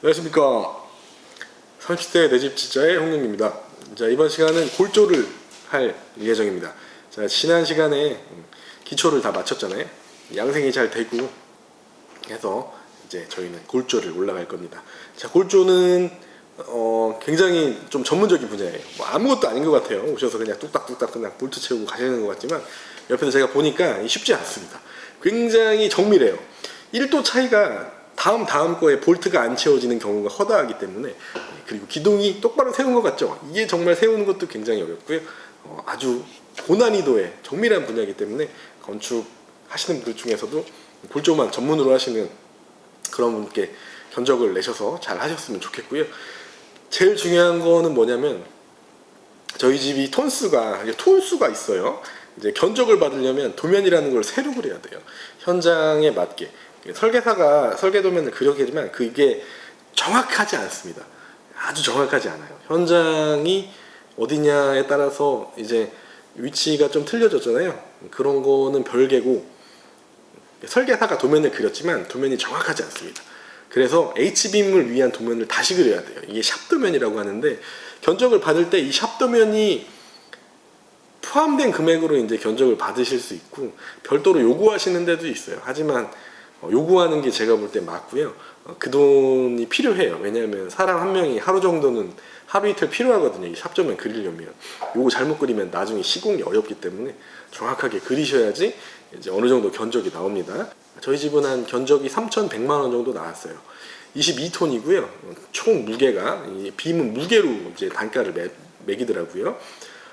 안녕하십니까. 30대 내 집 진짜의 홍영입니다. 자, 이번 시간은 골조를 할 예정입니다. 자, 지난 시간에 기초를 다 마쳤잖아요. 양생이 잘 되고 해서 이제 저희는 골조를 올라갈 겁니다. 자, 골조는 굉장히 좀 전문적인 분야예요. 뭐 아무것도 아닌 것 같아요. 오셔서 그냥 뚝딱뚝딱 그냥 볼트 채우고 가시는 것 같지만 옆에서 제가 보니까 쉽지 않습니다. 굉장히 정밀해요. 1도 차이가 다음 거에 볼트가 안 채워지는 경우가 허다하기 때문에, 그리고 기둥이 똑바로 세운 것 같죠? 이게 정말 세우는 것도 굉장히 어렵고요. 아주 고난이도의 정밀한 분야이기 때문에 건축 하시는 분들 중에서도 골조만 전문으로 하시는 그런 분께 견적을 내셔서 잘 하셨으면 좋겠고요. 제일 중요한 거는 뭐냐면, 저희 집이 톤수가 있어요. 이제 견적을 받으려면 도면이라는 걸 새로 그려야 돼요. 현장에 맞게. 설계사가 설계 도면을 그려야지만 그게 정확하지 않습니다. 아주 정확하지 않아요. 현장이 어디냐에 따라서 이제 위치가 좀 틀려졌잖아요. 그런 거는 별개고, 설계사가 도면을 그렸지만 도면이 정확하지 않습니다. 그래서 H빔을 위한 도면을 다시 그려야 돼요. 이게 샵 도면이라고 하는데, 견적을 받을 때 이 샵 도면이 포함된 금액으로 이제 견적을 받으실 수 있고, 별도로 요구하시는 데도 있어요. 하지만 요구하는 게 제가 볼 때 맞고요. 그 돈이 필요해요. 왜냐하면 사람 한 명이 하루 정도는, 하루 이틀 필요하거든요. 이 샵도면 그리려면. 요거 잘못 그리면 나중에 시공이 어렵기 때문에 정확하게 그리셔야지 이제 어느 정도 견적이 나옵니다. 저희 집은 한 견적이 3,100만 원 정도 나왔어요. 22톤이고요. 총 무게가, 이 빔은 무게로 이제 단가를 매기더라고요.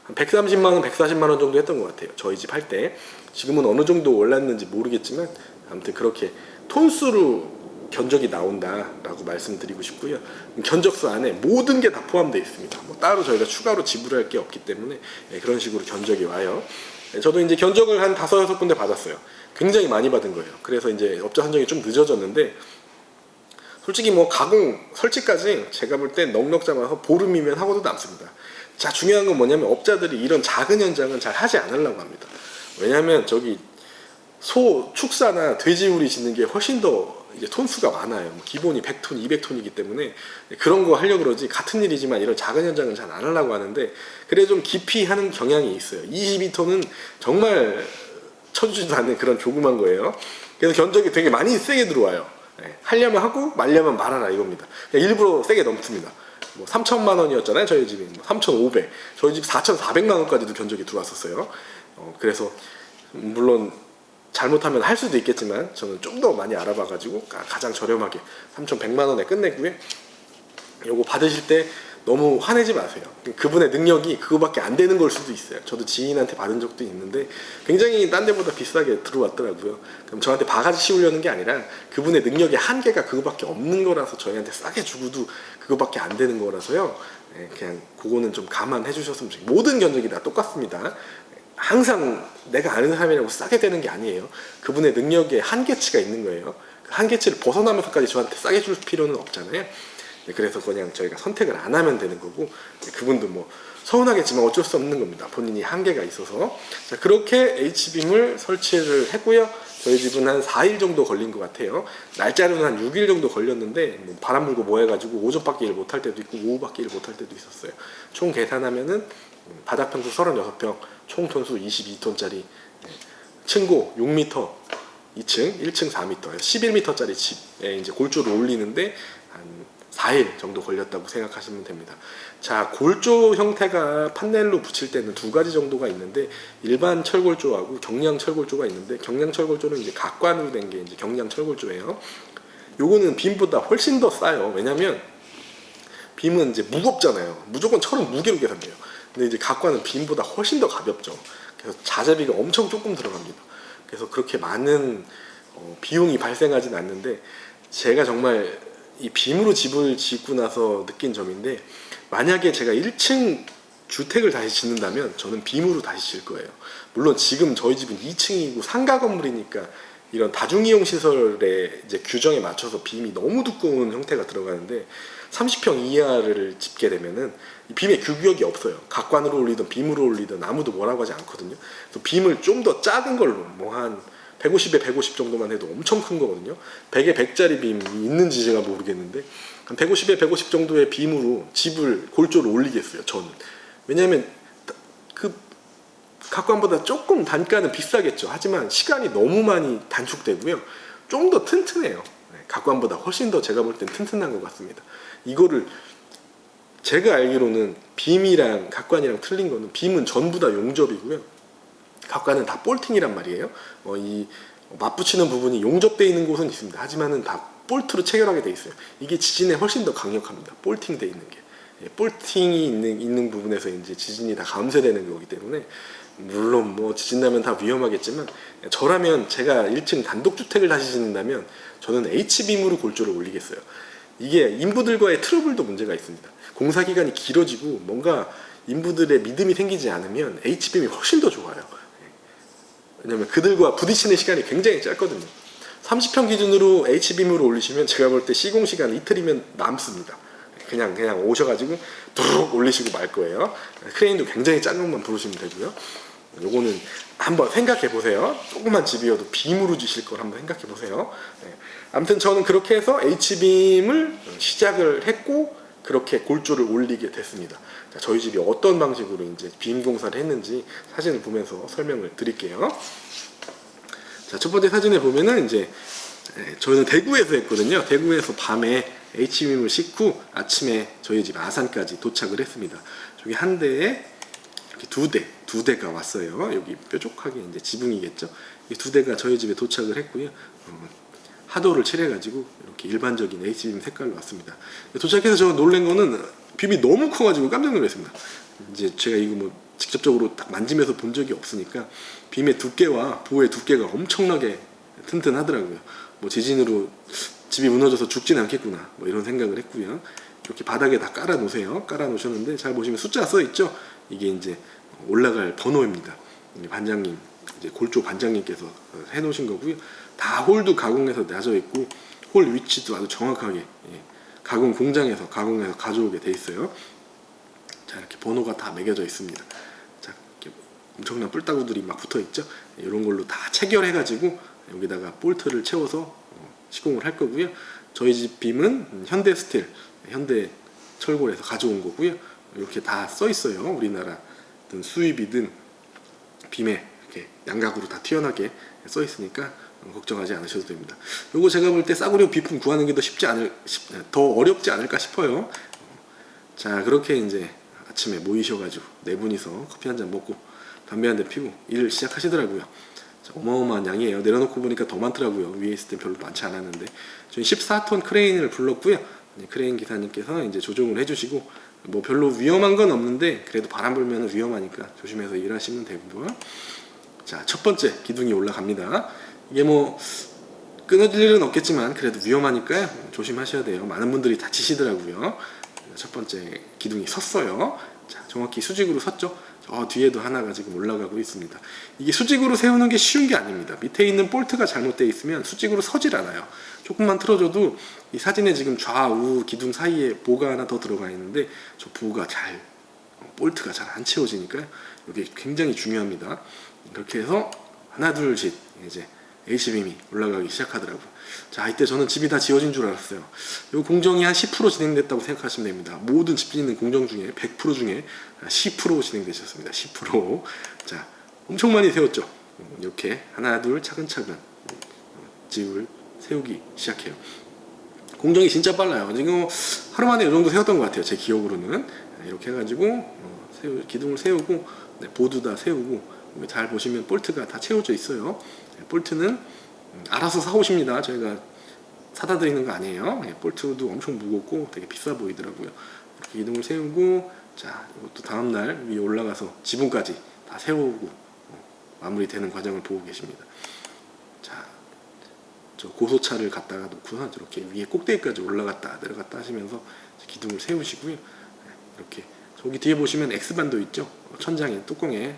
한 130만 원, 140만 원 정도 했던 것 같아요. 저희 집 할 때. 지금은 어느 정도 올랐는지 모르겠지만 아무튼 그렇게 톤수로 견적이 나온다라고 말씀드리고 싶고요. 견적서 안에 모든 게 다 포함되어 있습니다. 뭐 따로 저희가 추가로 지불할 게 없기 때문에 그런 식으로 견적이 와요. 저도 이제 견적을 한 5, 6군데 받았어요. 굉장히 많이 받은 거예요. 그래서 이제 업자 선정이 좀 늦어졌는데, 솔직히 뭐 가공 설치까지 제가 볼 때 넉넉 잡아서 보름이면 하고도 남습니다. 자, 중요한 건 뭐냐면 업자들이 이런 작은 현장은 잘 하지 않으려고 합니다. 왜냐하면 저기 소 축사나 돼지우리 짓는 게 훨씬 더 이제 톤수가 많아요. 기본이 100톤, 200톤이기 때문에 그런 거 하려고 그러지, 같은 일이지만 이런 작은 현장은 잘 안 하려고 하는데, 그래 좀 깊이 하는 경향이 있어요. 22톤은 정말 쳐주지도 않는 그런 조그만 거예요. 그래서 견적이 되게 많이 세게 들어와요. 하려면 하고 말려면 말아라 이겁니다. 일부러 세게 넘습니다. 뭐 3천만 원이었잖아요. 저희 집이 3,500, 저희 집 4,400만 원까지도 견적이 들어왔었어요. 그래서 물론 잘못하면 할 수도 있겠지만 저는 좀 더 많이 알아봐가지고 가장 저렴하게 3,100만 원에 끝내고요. 요거 받으실 때 너무 화내지 마세요. 그분의 능력이 그거밖에 안 되는 걸 수도 있어요. 저도 지인한테 받은 적도 있는데 굉장히 딴 데보다 비싸게 들어왔더라고요. 그럼 저한테 바가지 씌우려는 게 아니라 그분의 능력의 한계가 그거밖에 없는 거라서 저희한테 싸게 주고도 그거밖에 안 되는 거라서요. 그냥 그거는 좀 감안해 주셨으면 좋겠어요. 모든 견적이 다 똑같습니다. 항상 내가 아는 사람이라고 싸게 되는 게 아니에요. 그분의 능력에 한계치가 있는 거예요. 그 한계치를 벗어나면서까지 저한테 싸게 줄 필요는 없잖아요. 그래서 그냥 저희가 선택을 안 하면 되는 거고, 그분도 뭐 서운하겠지만 어쩔 수 없는 겁니다. 본인이 한계가 있어서. 자, 그렇게 H빔을 설치를 했고요. 저희 집은 한 4일 정도 걸린 것 같아요. 날짜로는 한 6일 정도 걸렸는데, 뭐 바람 불고 뭐 해가지고 오전밖에 일 못할 때도 있고 오후밖에 일 못할 때도 있었어요. 총 계산하면은 바닥 평수 36평, 총 톤수 22톤짜리, 층고 6m, 2층, 1층 4m, 11m짜리 집에 이제 골조를 올리는데 한 4일 정도 걸렸다고 생각하시면 됩니다. 자, 골조 형태가 판넬로 붙일 때는 두 가지 정도가 있는데, 일반 철골조하고 경량 철골조가 있는데, 경량 철골조는 이제 각관으로 된 게 이제 경량 철골조예요. 요거는 빔보다 훨씬 더 싸요. 왜냐면 빔은 이제 무겁잖아요. 무조건 철은 무게로 계산돼요. 근데 이제 각관은 빔보다 훨씬 더 가볍죠. 그래서 자재비가 엄청 조금 들어갑니다. 그래서 그렇게 많은 비용이 발생하진 않는데, 제가 정말 이 빔으로 집을 짓고 나서 느낀 점인데, 만약에 제가 1층 주택을 다시 짓는다면 저는 빔으로 다시 질 거예요. 물론 지금 저희 집은 2층이고 상가 건물이니까 이런 다중이용 시설의 이제 규정에 맞춰서 빔이 너무 두꺼운 형태가 들어가는데, 30평 이하를 짓게 되면은 이 빔의 규격이 없어요. 각관으로 올리든 빔으로 올리든 아무도 뭐라고 하지 않거든요. 그래서 빔을 좀 더 작은 걸로, 뭐 한 150에 150 정도만 해도 엄청 큰 거거든요. 100에 100짜리 빔이 있는지 제가 모르겠는데 한 150에 150 정도의 빔으로 집을 골조를 올리겠어요. 저는. 왜냐하면 그 각관보다 조금 단가는 비싸겠죠. 하지만 시간이 너무 많이 단축되고요. 좀 더 튼튼해요. 각관보다 훨씬 더 제가 볼 땐 튼튼한 것 같습니다. 이거를 제가 알기로는 빔이랑 각관이랑 틀린 거는 빔은 전부 다 용접이고요. 각관은 다 볼팅이란 말이에요. 이 맞붙이는 부분이 용접되어 있는 곳은 있습니다. 하지만은 다 볼트로 체결하게 돼 있어요. 이게 지진에 훨씬 더 강력합니다. 볼팅돼 있는 게. 볼팅이 있는 부분에서 이제 지진이 다 감쇄되는 거기 때문에 물론 뭐 지진 나면 다 위험하겠지만 저라면 제가 1층 단독주택을 다시 짓는다면 저는 H빔으로 골조를 올리겠어요. 이게 인부들과의 트러블도 문제가 있습니다. 공사 기간이 길어지고 뭔가 인부들의 믿음이 생기지 않으면 H빔이 훨씬 더 좋아요. 왜냐면 그들과 부딪히는 시간이 굉장히 짧거든요. 30평 기준으로 H빔으로 올리시면 제가 볼 때 시공시간 이틀이면 남습니다. 그냥 오셔가지고 뚝 올리시고 말 거예요. 크레인도 굉장히 작은 것만 부르시면 되고요. 요거는 한번 생각해 보세요. 조그만 집이어도 빔으로 지실 걸 한번 생각해 보세요. 아무튼 저는 그렇게 해서 H빔을 시작을 했고 그렇게 골조를 올리게 됐습니다. 자, 저희 집이 어떤 방식으로 이제 빔 공사를 했는지 사진을 보면서 설명을 드릴게요. 자, 첫 번째 사진에 보면은 이제 저는 대구에서 했거든요. 대구에서 밤에 H빔을 싣고 아침에 저희 집 아산까지 도착을 했습니다. 저기 한 대에 이렇게 두 대가 왔어요. 여기 뾰족하게 이제 지붕이겠죠. 이 두 대가 저희 집에 도착을 했고요. 하도를 칠해가지고 이렇게 일반적인 H빔 색깔로 왔습니다. 도착해서 저 놀란 거는 빔이 너무 커가지고 깜짝 놀랐습니다. 이제 제가 이거 뭐 직접적으로 딱 만지면서 본 적이 없으니까 빔의 두께와 보의 두께가 엄청나게 튼튼하더라고요. 뭐 지진으로 집이 무너져서 죽진 않겠구나 뭐 이런 생각을 했고요. 이렇게 바닥에 다 깔아 놓으세요. 깔아 놓으셨는데 잘 보시면 숫자 써 있죠. 이게 이제 올라갈 번호입니다. 반장님 이제 골조 반장님께서 해 놓으신 거고요. 다 홀도 가공해서 놔져 있고 홀 위치도 아주 정확하게 가공 공장에서 가공해서 가져오게 돼 있어요. 자, 이렇게 번호가 다 매겨져 있습니다. 자, 이렇게 엄청난 뿔따구들이 막 붙어 있죠. 이런 걸로 다 체결해 가지고 여기다가 볼트를 채워서 시공을 할 거고요. 저희 집 빔은 현대 스틸, 현대 철골에서 가져온 거고요. 이렇게 다 써 있어요. 우리나라든 수입이든 빔에 이렇게 양각으로 다 튀어나게 써 있으니까 걱정하지 않으셔도 됩니다. 요거 제가 볼 때 싸구려 비품 구하는 게 더 어렵지 않을까 싶어요. 자, 그렇게 이제 아침에 모이셔가지고 네 분이서 커피 한 잔 먹고 담배 한 대 피고 일을 시작하시더라고요. 자, 어마어마한 양이에요. 내려놓고 보니까 더 많더라고요. 위에 있을 땐 별로 많지 않았는데 저희 14톤 크레인을 불렀고요. 크레인 기사님께서 이제 조종을 해주시고 뭐 별로 위험한 건 없는데 그래도 바람 불면 위험하니까 조심해서 일하시면 되고요. 자, 첫 번째 기둥이 올라갑니다. 이게 뭐 끊어질 일은 없겠지만 그래도 위험하니까요. 조심하셔야 돼요. 많은 분들이 다치시더라고요. 첫 번째 기둥이 섰어요. 자, 정확히 수직으로 섰죠. 뒤에도 하나가 지금 올라가고 있습니다. 이게 수직으로 세우는 게 쉬운 게 아닙니다. 밑에 있는 볼트가 잘못되어 있으면 수직으로 서질 않아요. 조금만 틀어줘도 이 사진에 지금 좌우 기둥 사이에 보가 하나 더 들어가 있는데 저 보가 볼트가 잘 안 채워지니까요. 이게 굉장히 중요합니다. 그렇게 해서 하나 둘셋 이제 H빔이 올라가기 시작하더라고요. 자, 이때 저는 집이 다 지어진 줄 알았어요. 이 공정이 한 10% 진행됐다고 생각하시면 됩니다. 모든 집 짓는 공정 중에 100% 중에 10% 진행되셨습니다. 10%. 자, 엄청 많이 세웠죠. 이렇게 하나 둘 차근차근 집을 세우기 시작해요. 공정이 진짜 빨라요. 지금 하루 만에 이 정도 세웠던 것 같아요. 제 기억으로는. 이렇게 해가지고 기둥을 세우고 보드 다 세우고 잘 보시면 볼트가 다 채워져 있어요. 볼트는 알아서 사오십니다. 저희가 사다 드리는 거 아니에요. 볼트도 엄청 무겁고 되게 비싸 보이더라고요. 이렇게 기둥을 세우고 자, 이것도 다음날 위에 올라가서 지붕까지 다 세우고 마무리되는 과정을 보고 계십니다. 자, 저 고소차를 갖다가 놓고서 이렇게 위에 꼭대기까지 올라갔다 내려갔다 하시면서 기둥을 세우시고요. 이렇게 저기 뒤에 보시면 X반도 있죠. 천장에 뚜껑에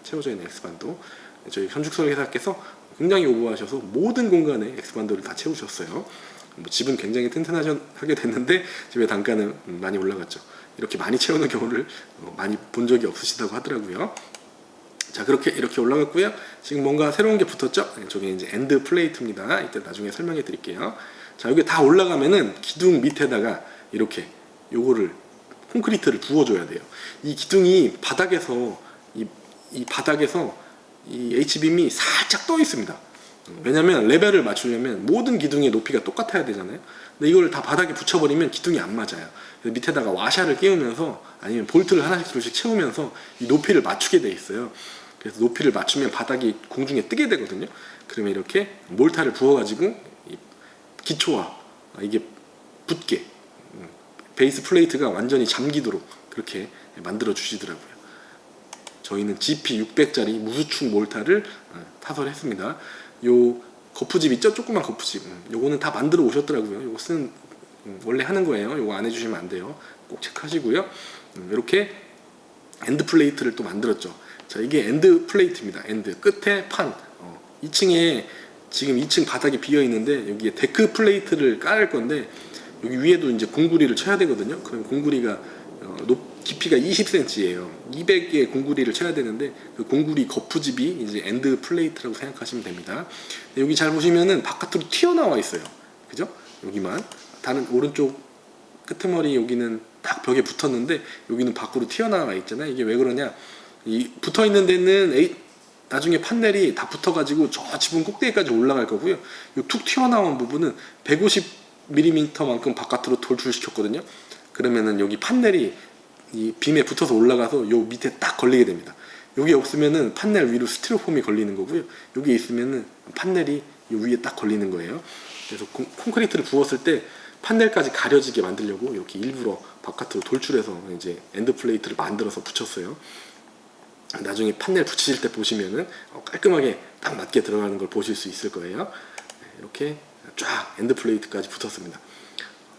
채워져 있는 X반도. 저희 현죽설계사께서 굉장히 오버하셔서 모든 공간에 X반도를 다 채우셨어요. 뭐 집은 굉장히 튼튼하게 됐는데 집의 단가는 많이 올라갔죠. 이렇게 많이 채우는 경우를 많이 본 적이 없으시다고 하더라고요. 자, 그렇게 이렇게 올라갔고요. 지금 뭔가 새로운 게 붙었죠? 네, 저게 이제 엔드 플레이트입니다. 이때 나중에 설명해 드릴게요. 자, 여기 다 올라가면은 기둥 밑에다가 이렇게 요거를 콘크리트를 부어줘야 돼요. 이 기둥이 바닥에서 이 바닥에서 이 H빔이 살짝 떠 있습니다. 왜냐면 레벨을 맞추려면 모든 기둥의 높이가 똑같아야 되잖아요. 근데 이걸 다 바닥에 붙여버리면 기둥이 안 맞아요. 그래서 밑에다가 와샤를 끼우면서 아니면 볼트를 하나씩 둘씩 채우면서 이 높이를 맞추게 돼 있어요. 그래서 높이를 맞추면 바닥이 공중에 뜨게 되거든요. 그러면 이렇게 몰타를 부어가지고 이 기초와 이게 붙게 베이스 플레이트가 완전히 잠기도록 그렇게 만들어 주시더라고요. 저희는 GP600짜리 무수축 몰타를 타설했습니다. 요 거푸집 있죠? 조그만 거푸집. 요거는 다 만들어 오셨더라고요. 요거 쓰는 원래 하는 거예요. 요거 안 해주시면 안 돼요. 꼭 체크하시고요. 이렇게 엔드 플레이트를 또 만들었죠. 자, 이게 엔드 플레이트입니다. 엔드 끝에 판. 2층에 지금 2층 바닥이 비어 있는데 여기에 데크 플레이트를 깔을 건데 여기 위에도 이제 공구리를 쳐야 되거든요. 그럼 공구리가 깊이가 20cm예요. 200개의 공구리를 쳐야 되는데 그 공구리 거푸집이 이제 엔드 플레이트라고 생각하시면 됩니다. 여기 잘 보시면은 바깥으로 튀어나와 있어요. 그죠? 여기만 다른 오른쪽 끄트머리 여기는 딱 벽에 붙었는데 여기는 밖으로 튀어나와 있잖아요. 이게 왜 그러냐? 이 붙어 있는 데는 나중에 판넬이 다 붙어가지고 저 지붕 꼭대기까지 올라갈 거고요. 이 툭 튀어나온 부분은 150mm만큼 바깥으로 돌출시켰거든요. 그러면은 여기 판넬이 이 빔에 붙어서 올라가서 요 밑에 딱 걸리게 됩니다. 여기 없으면은 판넬 위로 스티로폼이 걸리는 거고요. 여기 있으면은 판넬이 요 위에 딱 걸리는 거예요. 그래서 콘크리트를 부었을 때 판넬까지 가려지게 만들려고 이렇게 일부러 바깥으로 돌출해서 이제 엔드 플레이트를 만들어서 붙였어요. 나중에 판넬 붙이실 때 보시면은 깔끔하게 딱 맞게 들어가는 걸 보실 수 있을 거예요. 이렇게 쫙 엔드 플레이트까지 붙었습니다.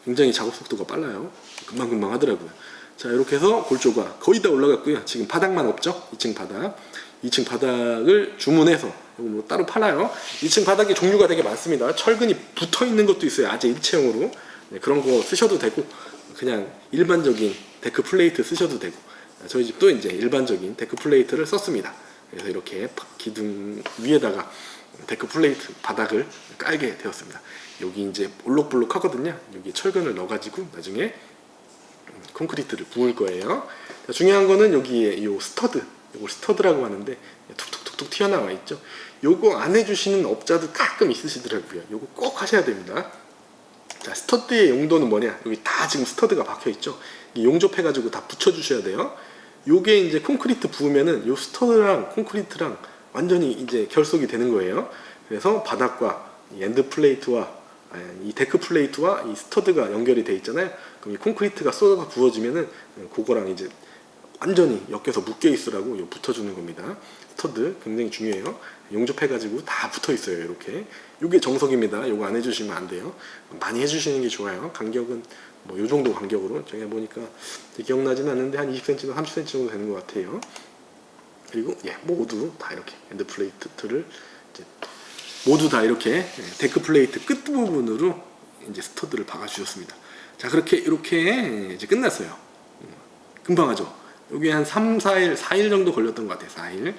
굉장히 작업 속도가 빨라요. 금방금방 하더라고요. 자, 이렇게 해서 골조가 거의 다 올라갔고요. 지금 바닥만 없죠? 2층 바닥. 2층 바닥을 주문해서 이거 뭐 따로 팔아요. 2층 바닥에 종류가 되게 많습니다. 철근이 붙어 있는 것도 있어요. 아재 일체형으로. 네, 그런 거 쓰셔도 되고 그냥 일반적인 데크 플레이트 쓰셔도 되고 저희 집도 이제 일반적인 데크 플레이트를 썼습니다. 그래서 이렇게 기둥 위에다가 데크 플레이트 바닥을 깔게 되었습니다. 여기 이제 볼록볼록 하거든요. 여기 철근을 넣어가지고 나중에 콘크리트를 부을 거예요. 자, 중요한 거는 여기에 요 스터드, 요걸 스터드라고 하는데 툭툭툭툭 튀어나와 있죠. 요거 안 해주시는 업자도 가끔 있으시더라고요. 요거 꼭 하셔야 됩니다. 자, 스터드의 용도는 뭐냐? 여기 다 지금 스터드가 박혀 있죠. 용접해가지고 다 붙여주셔야 돼요. 요게 이제 콘크리트 부으면은 요 스터드랑 콘크리트랑 완전히 이제 결속이 되는 거예요. 그래서 바닥과 이 엔드 플레이트와 이 데크 플레이트와 이 스터드가 연결이 돼 있잖아요. 그럼 이 콘크리트가 쏟아서 부어지면은 그거랑 이제 완전히 엮여서 묶여 있으라고 요 붙어주는 겁니다. 스터드 굉장히 중요해요. 용접해가지고 다 붙어 있어요. 이렇게. 요게 정석입니다. 요거 안 해주시면 안 돼요. 많이 해주시는 게 좋아요. 간격은 뭐 요 정도 간격으로 제가 보니까 기억나지는 않는데 한 20cm나 30cm 정도 되는 것 같아요. 그리고 모두 다 이렇게 엔드 플레이트를 이제 모두 다 이렇게 데크 플레이트 끝 부분으로 이제 스터드를 박아 주셨습니다. 자, 그렇게 이렇게 이제 끝났어요. 금방 하죠. 여기 한 3, 4일, 4일 정도 걸렸던 것 같아요.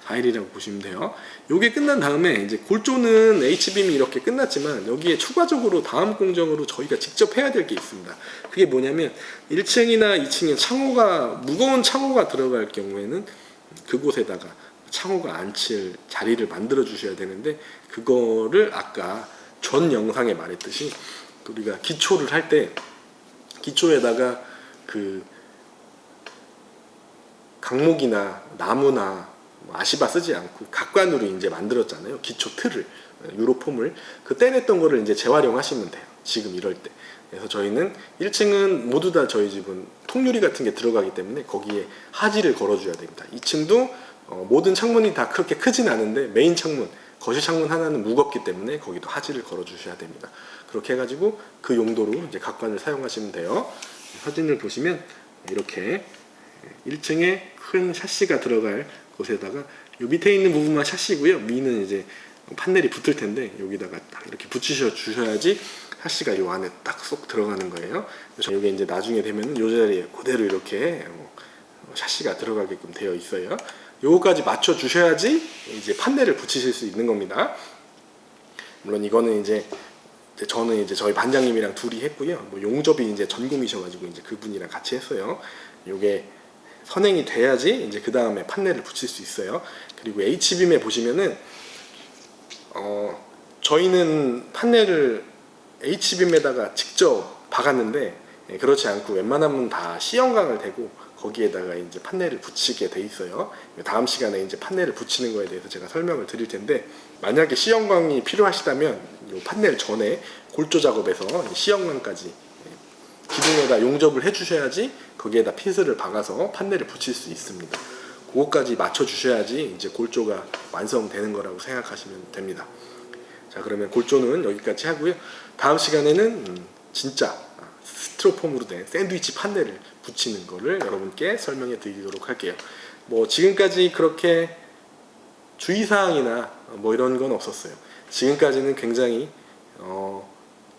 4일이라고 보시면 돼요. 요게 끝난 다음에 이제 골조는 H빔이 이렇게 끝났지만 여기에 추가적으로 다음 공정으로 저희가 직접 해야 될 게 있습니다. 그게 뭐냐면 1층이나 2층에 창호가 무거운 창호가 들어갈 경우에는 그곳에다가 창호가 앉힐 자리를 만들어 주셔야 되는데 그거를 아까 전 영상에 말했듯이 우리가 기초를 할 때 기초에다가 그 강목이나 나무나 아시바 쓰지 않고 각관으로 이제 만들었잖아요. 기초 틀을 유로폼을 그 떼냈던 거를 이제 재활용하시면 돼요. 지금 이럴 때. 그래서 저희는 1층은 모두 다 저희 집은 통유리 같은 게 들어가기 때문에 거기에 하지를 걸어줘야 됩니다. 2층도 모든 창문이 다 그렇게 크진 않은데 메인 창문, 거실 창문 하나는 무겁기 때문에 거기도 하지를 걸어주셔야 됩니다. 그렇게 해가지고 그 용도로 이제 각관을 사용하시면 돼요. 사진을 보시면 이렇게 1층에 큰 샤시가 들어갈 곳에다가 요 밑에 있는 부분만 샤시고요. 위는 이제 판넬이 붙을 텐데 여기다가 딱 이렇게 붙이셔 주셔야지 샤시가 요 안에 딱 쏙 들어가는 거예요. 이게 이제 나중에 되면 요 자리에 그대로 이렇게 샤시가 들어가게끔 되어 있어요. 요거까지 맞춰 주셔야지 이제 판넬을 붙이실 수 있는 겁니다. 물론 이거는 이제 저는 이제 저희 반장님이랑 둘이 했고요. 뭐 용접이 이제 전공이셔가지고 이제 그분이랑 같이 했어요. 요게 선행이 돼야지 이제 그 다음에 판넬을 붙일 수 있어요. 그리고 H빔에 보시면은 저희는 판넬을 H빔에다가 직접 박았는데 그렇지 않고 웬만하면 다 C형광을 대고 거기에다가 이제 판넬을 붙이게 돼 있어요. 다음 시간에 이제 판넬을 붙이는 거에 대해서 제가 설명을 드릴 텐데, 만약에 C형광이 필요하시다면 이 판넬 전에 골조 작업에서 C형광까지 기둥에다 용접을 해주셔야지 거기에다 핏을 박아서 판넬을 붙일 수 있습니다. 그거까지 맞춰 주셔야지 이제 골조가 완성되는 거라고 생각하시면 됩니다. 자, 그러면 골조는 여기까지 하고요. 다음 시간에는 진짜 스티로폼으로 된 샌드위치 판넬을 붙이는 거를 여러분께 설명해 드리도록 할게요. 뭐 지금까지 그렇게 주의사항이나 뭐 이런 건 없었어요. 지금까지는 굉장히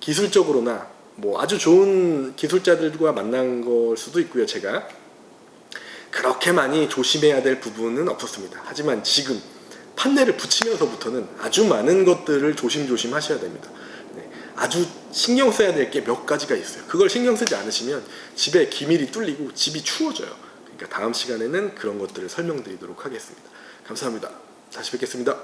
기술적으로나 뭐 아주 좋은 기술자들과 만난 걸 수도 있고요. 제가 그렇게 많이 조심해야 될 부분은 없었습니다. 하지만 지금 판넬을 붙이면서부터는 아주 많은 것들을 조심조심 하셔야 됩니다. 네, 아주 신경 써야 될 게 몇 가지가 있어요. 그걸 신경 쓰지 않으시면 집에 기밀이 뚫리고 집이 추워져요. 그러니까 다음 시간에는 그런 것들을 설명드리도록 하겠습니다. 감사합니다. 다시 뵙겠습니다.